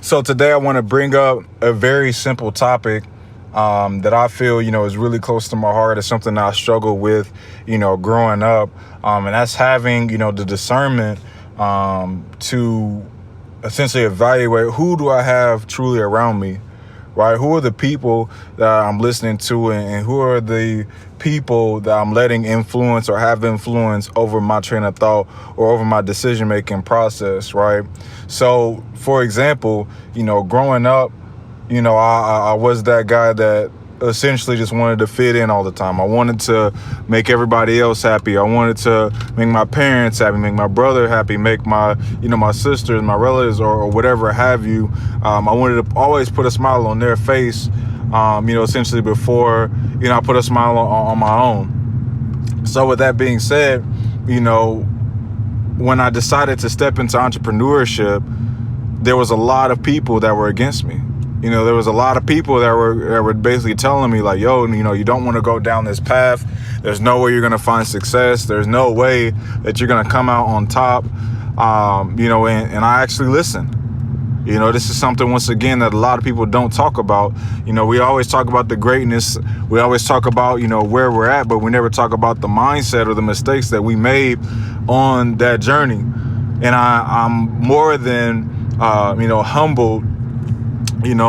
So today I want to bring up a very simple topic that I feel, is really close to my heart. It's something that I struggled with, growing up. And that's having, the discernment to essentially evaluate who do I have truly around me, right? Who are the people that I'm listening to, and who are the people that I'm letting influence or have influence over my train of thought or over my decision-making process, right? So, for example, growing up, I was that guy that essentially just wanted to fit in all the time. I wanted to make everybody else happy. I wanted to make my parents happy, make my brother happy, make my, my sisters, my relatives, or whatever have you. I wanted to always put a smile on their face, essentially before, I put a smile on my own. So with that being said, when I decided to step into entrepreneurship, there was a lot of people that were against me. There was a lot of people that were basically telling me like, yo, you don't want to go down this path. There's no way you're going to find success. There's no way that you're going to come out on top. And I actually listened. This is something, once again, that a lot of people don't talk about. We always talk about the greatness. We always talk about, where we're at, but we never talk about the mindset or the mistakes that we made on that journey. And I'm more than, humbled, and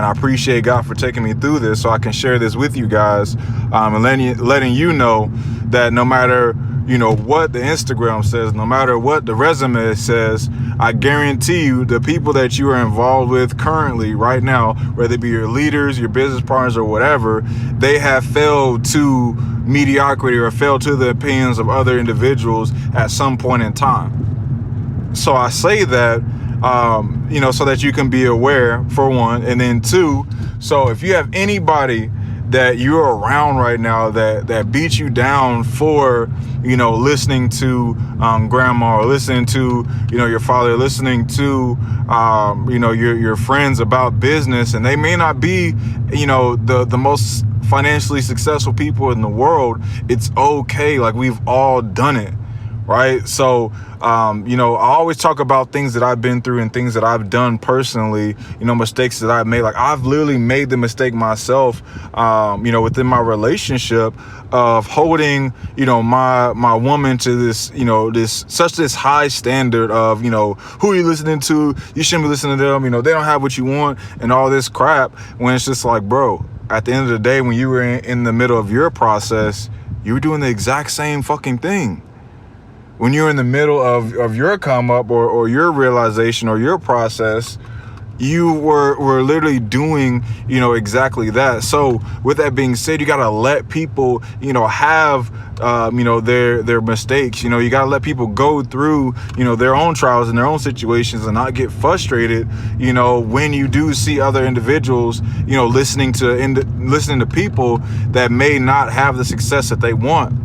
I appreciate God for taking me through this so I can share this with you guys, and letting you know that no matter, what the Instagram says, no matter what the resume says, I guarantee you the people that you are involved with currently right now, whether it be your leaders, your business partners, or whatever, they have failed to mediocrity or failed to the opinions of other individuals at some point in time. So I say that so that you can be aware, for one, and then two, so if you have anybody that you're around right now that beats you down for, listening to grandma, or listening to, your father, listening to, your friends about business, and they may not be, the most financially successful people in the world, it's okay. Like, we've all done it. Right. So, I always talk about things that I've been through and things that I've done personally, mistakes that I've made. Like, I've literally made the mistake myself, within my relationship of holding, my woman to this, this high standard of, who are you listening to? You shouldn't be listening to them. They don't have what you want and all this crap, when it's just like, bro, at the end of the day, when you were in the middle of your process, you were doing the exact same fucking thing. When you're in the middle of your come up or your realization or your process, you were literally doing, exactly that. So with that being said, you got to let people, have, their mistakes. You got to let people go through, their own trials and their own situations, and not get frustrated, when you do see other individuals, listening to people that may not have the success that they want.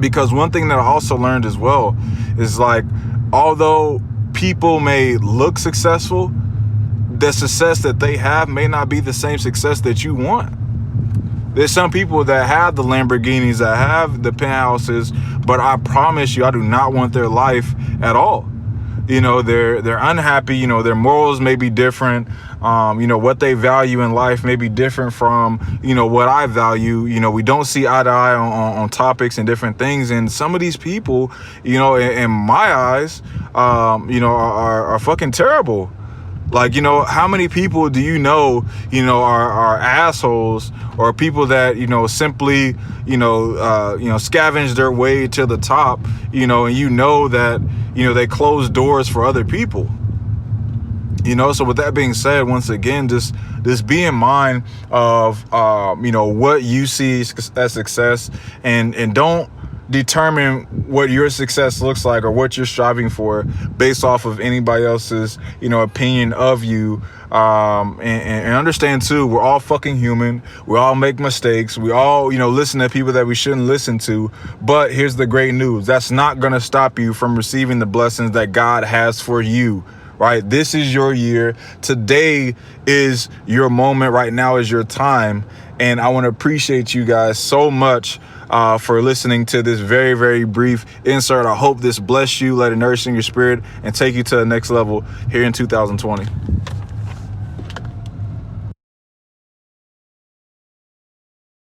Because one thing that I also learned as well is, like, although people may look successful, the success that they have may not be the same success that you want. There's some people that have the Lamborghinis, that have the penthouses, but I promise you, I do not want their life at all. They're unhappy. Their morals may be different. What they value in life may be different from, what I value. We don't see eye to eye on topics and different things. And some of these people, in my eyes, are fucking terrible. Like, how many people do are assholes, or people that, simply, scavenge their way to the top, and that, they close doors for other people. So with that being said, once again, just be in mind of, what you see as success, and don't determine what your success looks like or what you're striving for based off of anybody else's, opinion of you. And understand too, we're all fucking human. We all make mistakes. We all, listen to people that we shouldn't listen to. But here's the great news. That's not going to stop you from receiving the blessings that God has for you right? This is your year. Today is your moment. Right now is your time. And I want to appreciate you guys so much for listening to this very, very brief insert. I hope this bless you, let it nourish in your spirit, and take you to the next level here in 2020.